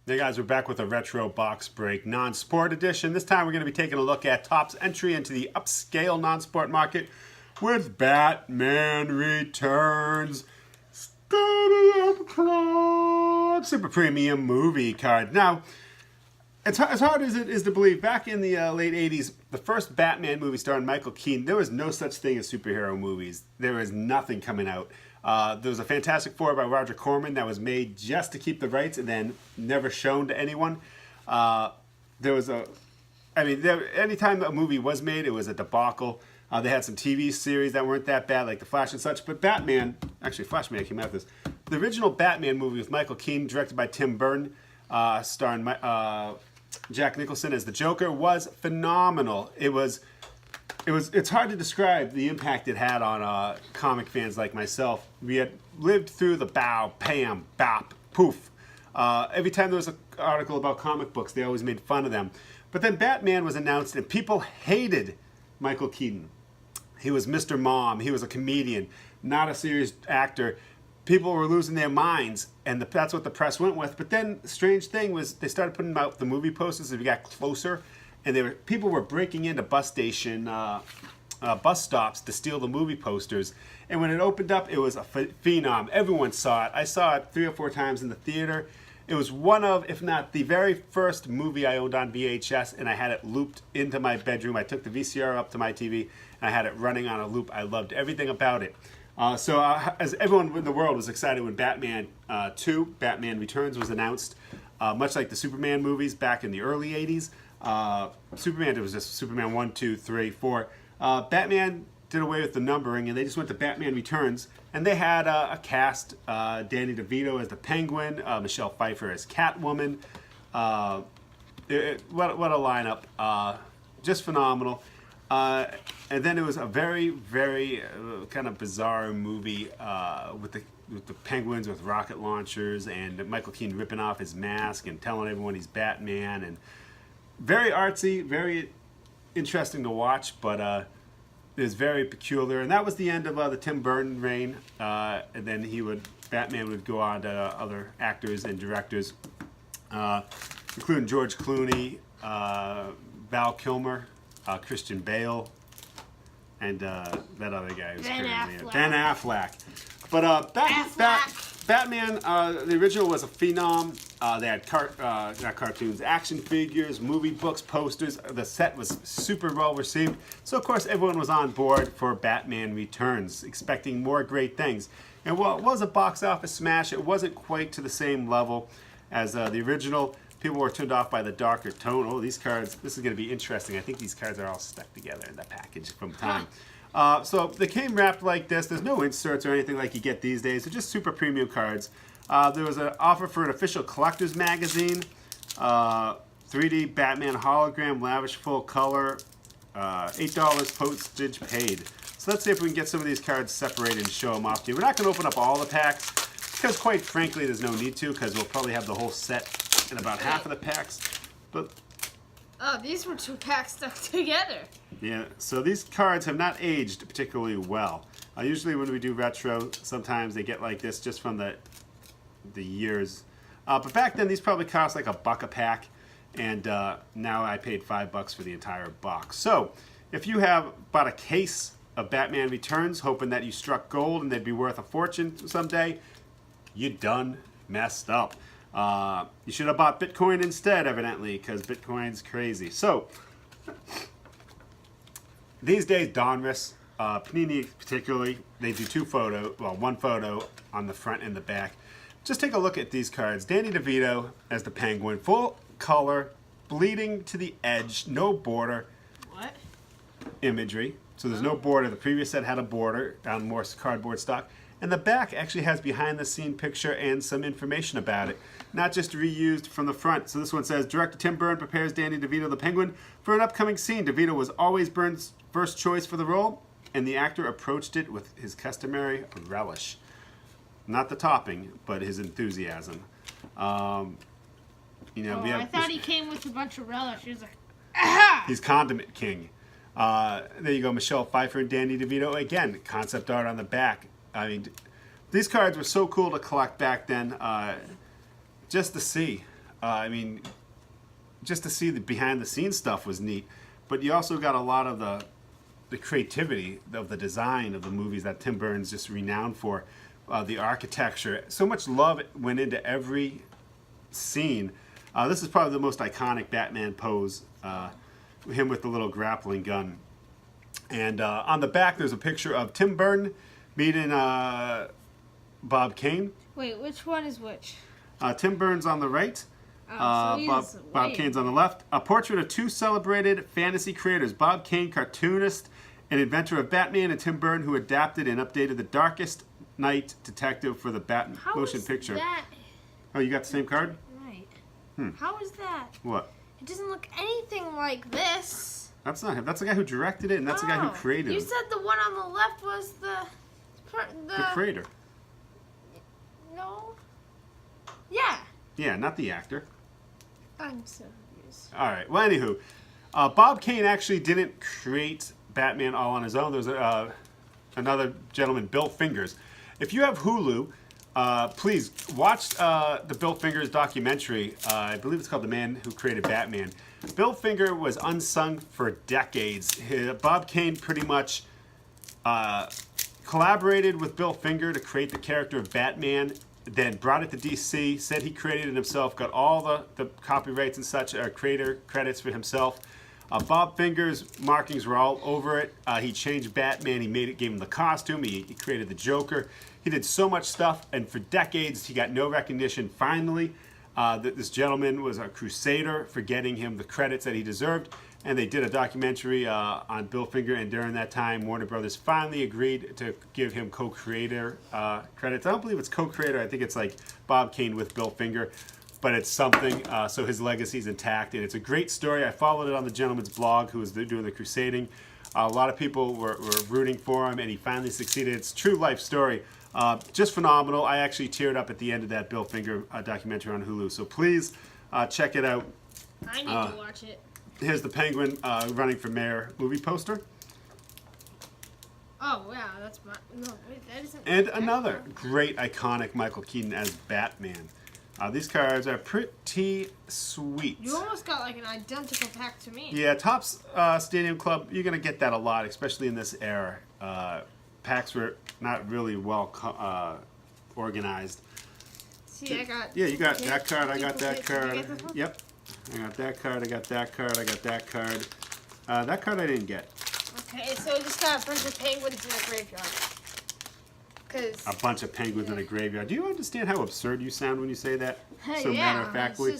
Hey guys, we're back with a retro box break non-sport edition. This time we're going to be taking a look at Topps entry into the upscale non-sport market with Batman Returns Stadium Club Super Premium movie card. Now, as hard as it is to believe, back in the late 80s, the first Batman movie starring Michael Keaton, there was no such thing as superhero movies. There was nothing coming out. There was a Fantastic Four by Roger Corman that was made just to keep the rights and then never shown to anyone. Anytime a movie was made, it was a debacle. They had some TV series that weren't that bad, like The Flash and such. But Batman, actually Flashman came out with this. The original Batman movie with Michael Keaton, directed by Tim Burton, starring Jack Nicholson as the Joker, was phenomenal. It's hard to describe the impact it had on comic fans like myself. We had lived through the bow, pam, bop, poof. Every time there was an article about comic books, they always made fun of them. But then Batman was announced and people hated Michael Keaton. He was Mr. Mom. He was a comedian, not a serious actor. People were losing their minds, and that's what the press went with. But then the strange thing was they started putting out the movie posters as we got closer, and people were breaking into bus stops to steal the movie posters. And when it opened up, it was a phenom. Everyone saw it. I saw it 3 or 4 times in the theater. It was one of, if not the very first movie I owned on VHS, and I had it looped into my bedroom. I took the VCR up to my TV, and I had it running on a loop. I loved everything about it. As everyone in the world was excited when Batman 2, Batman Returns, was announced, much like the Superman movies back in the early 80s. Superman, it was just Superman 1, 2, 3, 4. Batman did away with the numbering, and they just went to Batman Returns, and they had a cast, Danny DeVito as the Penguin, Michelle Pfeiffer as Catwoman. What a lineup. Just phenomenal. And then it was a very, very kind of bizarre movie with the Penguins with rocket launchers and Michael Keaton ripping off his mask and telling everyone he's Batman. And very artsy, very interesting to watch, but it was very peculiar. And that was the end of the Tim Burton reign. And then Batman would go on to other actors and directors, including George Clooney, Val Kilmer, Christian Bale, and that other guy who's Ben Affleck. But Batman, the original was a phenom. They had not cartoons, action figures, movie books, posters. The set was super well received. So, of course, everyone was on board for Batman Returns, expecting more great things. And while it was a box office smash, it wasn't quite to the same level as the original. People were turned off by the darker tone. Oh, these cards, this is going to be interesting. I think these cards are all stuck together in the package from time. So they came wrapped like this. There's no inserts or anything like you get these days. They're just super premium cards. There was an offer for an official collector's magazine, 3D Batman hologram, lavish full color, $8 postage paid. So let's see if we can get some of these cards separated and show them off to you. We're not going to open up all the packs because, quite frankly, there's no need to, because we'll probably have the whole set in about half of the packs. But oh, these were 2 packs stuck together. Yeah, so these cards have not aged particularly well. Usually when we do retro, sometimes they get like this just from the years. But back then, these probably cost like $1 a pack, and now I paid $5 for the entire box. So if you have bought a case of Batman Returns, hoping that you struck gold and they'd be worth a fortune someday, you done messed up. You should have bought Bitcoin instead, evidently, because Bitcoin's crazy. So, these days, Donruss, Panini particularly, they do one photo on the front and the back. Just take a look at these cards. Danny DeVito as the Penguin, full color, bleeding to the edge, no border. What? Imagery. So there's no border. The previous set had a border on more cardboard stock. And the back actually has behind-the-scene picture and some information about it, not just reused from the front. So this one says, Director Tim Burton prepares Danny DeVito the Penguin for an upcoming scene. DeVito was always Burton's first choice for the role, and the actor approached it with his customary relish. Not the topping, but his enthusiasm. I thought he came with a bunch of relish. He was like, aha! He's Condiment King. There you go, Michelle Pfeiffer and Danny DeVito. Again, concept art on the back. I mean, these cards were so cool to collect back then, just to see. I mean, just to see the behind the scenes stuff was neat. But you also got a lot of the creativity of the design of the movies that Tim Burton's just renowned for. The architecture. So much love went into every scene. This is probably the most iconic Batman pose. Him with the little grappling gun. And on the back, there's a picture of Tim Burton meeting Bob Kane. Wait, which one is which? Tim Burton's on the right. Bob Kane's on the left. A portrait of two celebrated fantasy creators, Bob Kane, cartoonist and inventor of Batman, and Tim Burton, who adapted and updated The Darkest Knight Detective for the motion picture. That? Oh, you got the same card? Right. How is that? What? It doesn't look anything like this. That's not him. That's the guy who directed it, and that's the guy who created it. You said the one on the left was the creator. No. Yeah. Yeah, not the actor. I'm so confused. All right. Well, anywho, Bob Kane actually didn't create Batman all on his own. There's another gentleman, Bill Fingers. If you have Hulu, please watch the Bill Fingers documentary. I believe it's called The Man Who Created Batman. Bill Finger was unsung for decades. Bob Kane pretty much collaborated with Bill Finger to create the character of Batman, then brought it to DC, said he created it himself, got all the copyrights and such, creator credits for himself. Bob Finger's markings were all over it. He changed Batman, he gave him the costume, he created the Joker. He did so much stuff, and for decades he got no recognition. Finally, this gentleman was a crusader for getting him the credits that he deserved, and they did a documentary on Bill Finger, and during that time, Warner Brothers finally agreed to give him co-creator credits. I don't believe it's co-creator, I think it's like Bob Kane with Bill Finger, but it's something, so his legacy's intact, and it's a great story. I followed it on the gentleman's blog who was doing the crusading. A lot of people were rooting for him, and he finally succeeded. It's a true life story. Just phenomenal. I actually teared up at the end of that Bill Finger documentary on Hulu, so please check it out. I need to watch it. Here's the Penguin running for mayor movie poster. Oh, wow, that's my... No, wait, that isn't... And another great, iconic Michael Keaton as Batman. These cards are pretty sweet. You almost got like an identical pack to me. Yeah, Topps Stadium Club, you're going to get that a lot, especially in this era. Packs were not really well organized. See, I got... Yeah, you got that card, I got that Did card. you get this one? Yep. I got that card, I got that card, I got that card. That card I didn't get. Okay, so I just got a bunch of penguins in the graveyard. A bunch of penguins in a graveyard. Do you understand how absurd you sound when you say that? So yeah, matter-of-factly.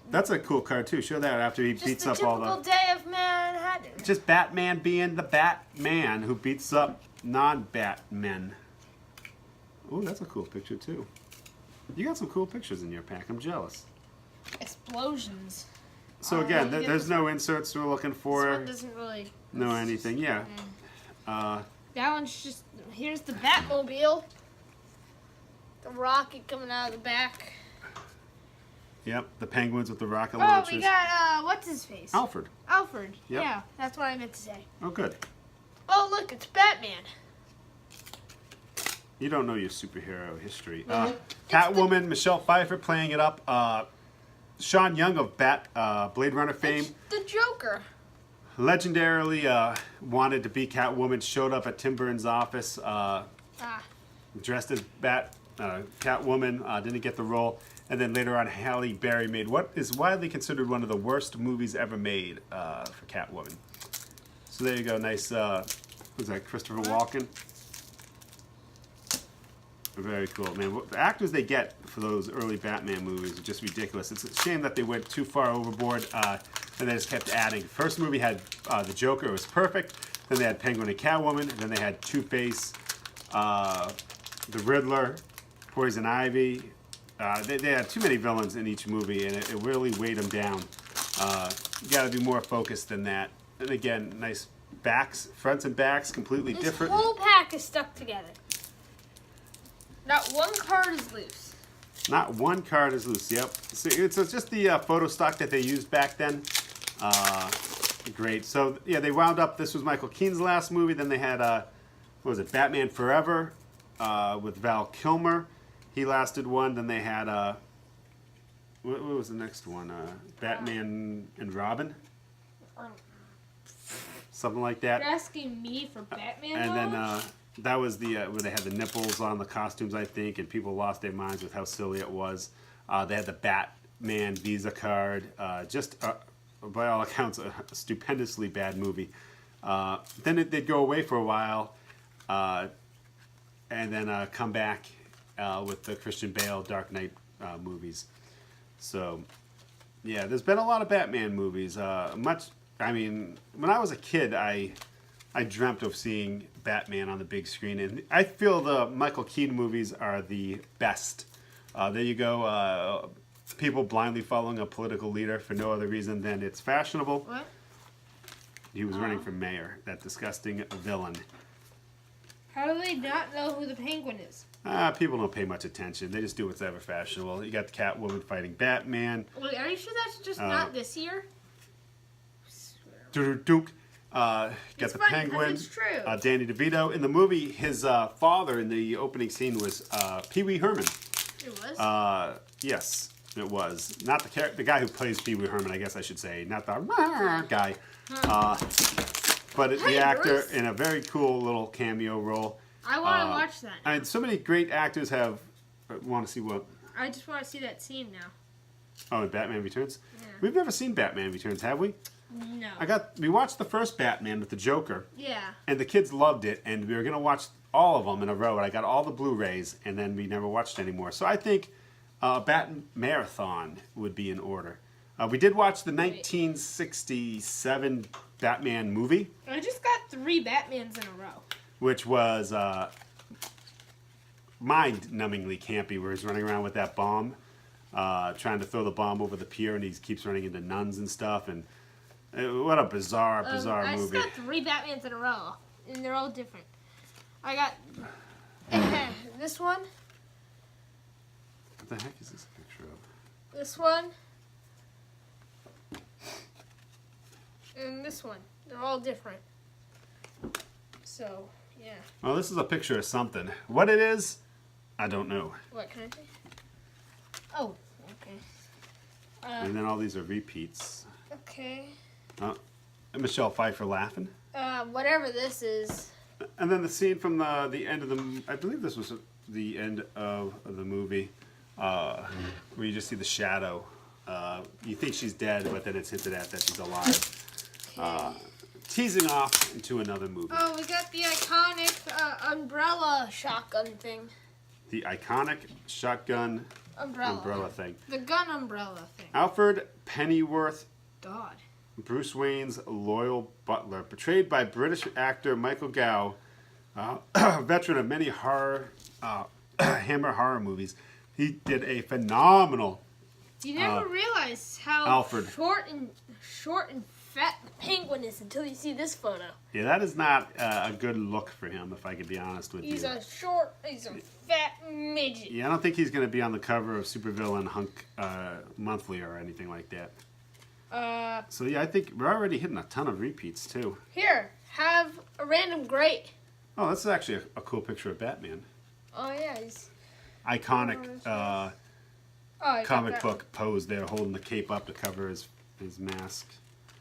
That's a cool card, too. Show that after he beats up all the... Just a typical day of Manhattan. Just Batman being the Batman who beats up non-Batmen. Oh, that's a cool picture, too. You got some cool pictures in your pack. I'm jealous. Explosions. So again, there's no inserts we're looking for. This one doesn't really... No anything, yeah. That one's just... Here's the Batmobile. The rocket coming out of the back. Yep, the penguins with the rocket Oh, launchers. we got, what's his face? Alfred. Alfred. Yep. Yeah, that's what I meant to say. Oh, good. Oh, look, it's Batman. You don't know your superhero history. Catwoman, Michelle Pfeiffer playing it up. Sean Young of Blade Runner fame. The Joker. Legendarily wanted to be Catwoman, showed up at Tim Burton's office dressed as Catwoman, didn't get the role. And then later on, Halle Berry made what is widely considered one of the worst movies ever made for Catwoman. So there you go, nice, who's that, Christopher Walken? Very cool, man. The actors they get for those early Batman movies are just ridiculous. It's a shame that they went too far overboard and they just kept adding. First movie had the Joker, it was perfect. Then they had Penguin and Catwoman. And then they had Two-Face, the Riddler, Poison Ivy. They had too many villains in each movie, and it really weighed them down. You got to be more focused than that. And again, nice backs, fronts and backs, completely different. This whole pack is stuck together. Not one card is loose. Not one card is loose, yep. So it's just the photo stock that they used back then. Great. So, yeah, they wound up, this was Michael Keaton's last movie. Then they had, what was it, Batman Forever with Val Kilmer. He lasted one. Then they had, what was the next one? Batman and Robin? Something like that. You're asking me for Batman And knowledge? then that was the where they had the nipples on the costumes, I think, and people lost their minds with how silly it was. They had the Batman Visa card. By all accounts, a stupendously bad movie. Then they'd go away for a while, and then come back with the Christian Bale Dark Knight movies. So, yeah, there's been a lot of Batman movies. I mean, when I was a kid, I dreamt of seeing Batman on the big screen, and I feel the Michael Keaton movies are the best. There you go. People blindly following a political leader for no other reason than it's fashionable. What? He was running for mayor, that disgusting villain. How do they not know who the Penguin is? People don't pay much attention. They just do what's ever fashionable. You got the Catwoman fighting Batman. Wait, are you sure that's just not this year? Duke. Got It's the funny 'cause Penguin. it's true. Danny DeVito. In the movie, his father in the opening scene was Pee Wee Herman. It was? Yes, it was. Not the guy who plays Pee Wee Herman, I guess I should say. Not the guy. But the Hey, actor Bruce. in a very cool little cameo role. I want to watch that. I mean, so many great actors have... Want to see what... I just want to see that scene now. Oh, in Batman Returns? Yeah. We've never seen Batman Returns, have we? No. We watched the first Batman with the Joker, Yeah. and the kids loved it, and we were going to watch all of them in a row, and I got all the Blu-rays, and then we never watched anymore. So I think a Bat Marathon would be in order. We did watch the 1967 Batman movie, I just got 3 Batmans in a row. which was mind-numbingly campy, where he's running around with that bomb, trying to throw the bomb over the pier, and he keeps running into nuns and stuff, and what a bizarre I movie. just got 3 Batmans in a row, and they're all different. I got this one, What the heck is this a picture of? this one, and this one. They're all different. So, yeah. Well, this is a picture of something. What it is, I don't know. What can I say? Oh, okay. And then all these are repeats. Okay. And Michelle Pfeiffer laughing. Whatever this is. And then the scene from the end of I believe this was the end of the movie, where you just see the shadow. You think she's dead, but then it's hinted at that she's alive. Teasing off into another movie. Oh, we got the iconic umbrella shotgun thing. The iconic shotgun Umbrella. thing. The gun umbrella thing. Alfred Pennyworth, God. Bruce Wayne's loyal butler, portrayed by British actor Michael Gow, veteran of many Hammer horror movies. He did a phenomenal. You never realize how Alfred. short and fat the Penguin is until you see this photo. Yeah, that is not a good look for him, if I could be honest with He's you. a fat midget. Yeah, I don't think he's going to be on the cover of Supervillain Hunk Monthly or anything like that. So yeah, I think we're already hitting a ton of repeats too. Here, have a random great. Oh, this is actually a cool picture of Batman. Oh yeah, he's Iconic I got comic that. book pose there, holding the cape up to cover his mask.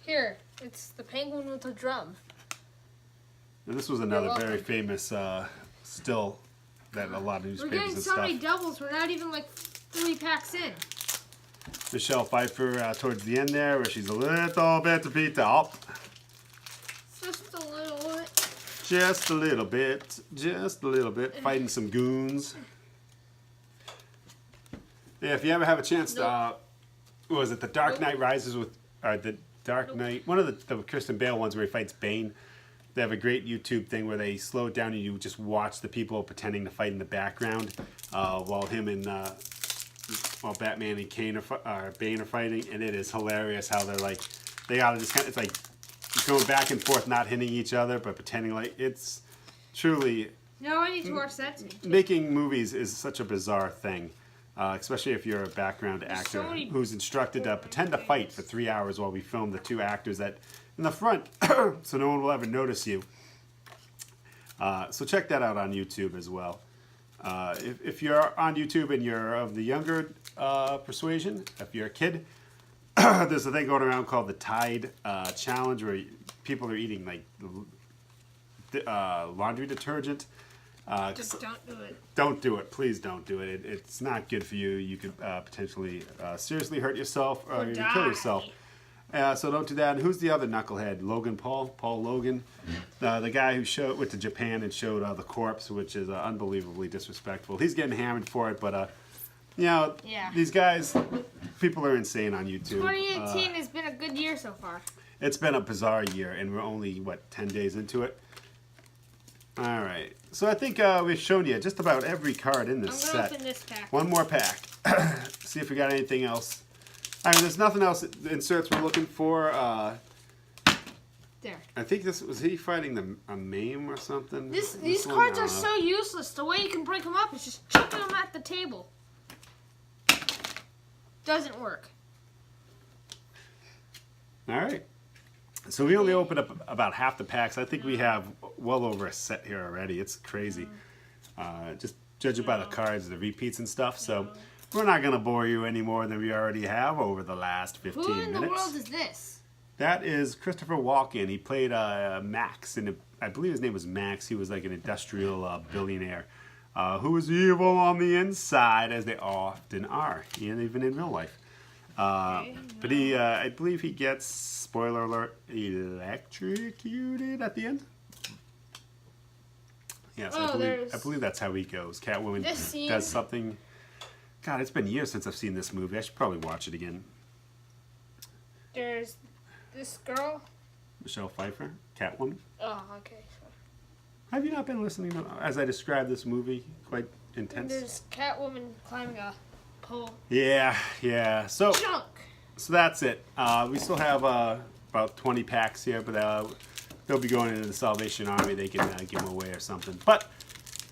Here, it's the Penguin with a drum. And this was another welcome. very famous still that a lot of We're newspapers getting and so stuff. many doubles. We're not even like 3 packs in. Michelle Pfeiffer towards the end there, where she's a little bit beat up. Just a little bit. Just a little bit, fighting some goons. Yeah, if you ever have a chance to, what was it, The Dark Knight Rises with, the Dark Knight, one of the Kristen Bale ones where he fights Bane. They have a great YouTube thing where they slow it down and you just watch the people pretending to fight in the background while Batman and Bane are fighting, and it is hilarious how they're like, they gotta just kind of, it's like going back and forth, not hitting each other, but pretending like it's truly. No, I need to watch that too. Making movies is such a bizarre thing, especially if you're a background actor so many who's instructed to pretend to fight for 3 hours while we film the 2 actors that in the front, so no one will ever notice you. So check that out on YouTube as well. If you're on YouTube and you're of the younger persuasion. If you're a kid, there's a thing going around called the Tide Challenge, where people are eating like laundry detergent. Just don't do it. Don't do it. Please don't do it. It's not good for you. You could potentially seriously hurt yourself or you kill yourself. So don't do that. And who's the other knucklehead? Logan Paul? Paul Logan? The guy who went to Japan and showed the corpse, which is unbelievably disrespectful. He's getting hammered for it, but, you know, these guys, people are insane on YouTube. 2018 has been a good year so far. It's been a bizarre year, and we're only, 10 days into it? All right. So I think we've shown you just about every card in this set. I'm going to open this pack. One more pack. See if we got anything else. I mean, there's nothing else. The inserts we're looking for. There. I think this was he fighting a meme or something. These cards are so useless. The way you can break them up is just chucking them at the table. Doesn't work. All right. So we only opened up about half the packs. I think we have well over a set here already. It's crazy. Just judging by the cards, the repeats and stuff. So we're not going to bore you any more than we already have over the last 15 minutes. Who in the world is this? That is Christopher Walken. He played Max, and I believe his name was Max. He was like an industrial billionaire who was evil on the inside, as they often are, and even in real life. But he, I believe he gets, spoiler alert, electrocuted at the end. Yes, I believe that's how he goes. Catwoman does something. God, it's been years since I've seen this movie. I should probably watch it again. There's this girl. Michelle Pfeiffer, Catwoman. Oh, okay. Have you not been listening to, as I described this movie, quite intense? And there's Catwoman climbing a pole. Yeah. So Junk. So that's it. We still have about 20 packs here, but they'll be going into the Salvation Army. They can give them away or something. But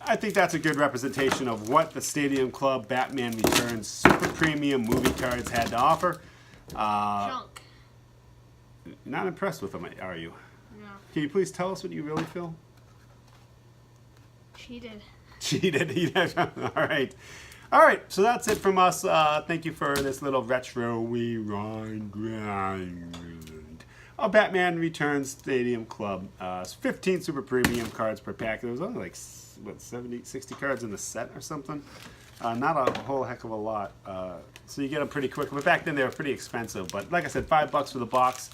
I think that's a good representation of what the Stadium Club Batman Returns Super Premium movie cards had to offer. Junk. Not impressed with them, are you? No. Can you please tell us what you really feel? Cheated. All right, so that's it from us. Thank you for this little retro grind. Batman Returns Stadium Club. 15 Super Premium cards per pack. There was only like, 60 cards in the set or something. Not a whole heck of a lot. So you get them pretty quick. But back then they were pretty expensive. But like I said, $5 for the box.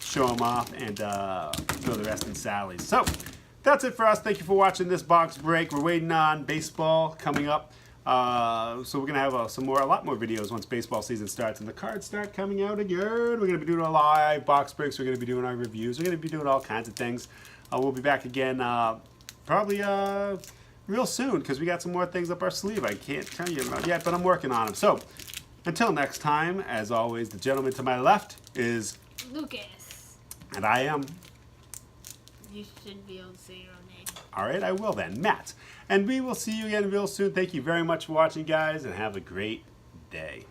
Show them off and throw the rest in Sally's. So that's it for us. Thank you for watching this box break. We're waiting on baseball coming up. So we're going to have a lot more videos once baseball season starts and the cards start coming out again. We're going to be doing our live box breaks. We're going to be doing our reviews. We're going to be doing all kinds of things. We'll be back again probably real soon because we got some more things up our sleeve. I can't tell you about yet, but I'm working on them. So until next time, as always, the gentleman to my left is Lucas. And I am. You should be able to say your own name. All right, I will then. Matt. And we will see you again real soon. Thank you very much for watching, guys, and have a great day.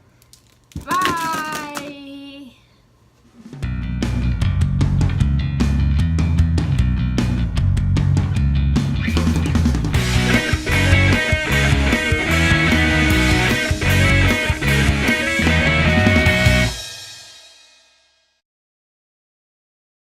Bye.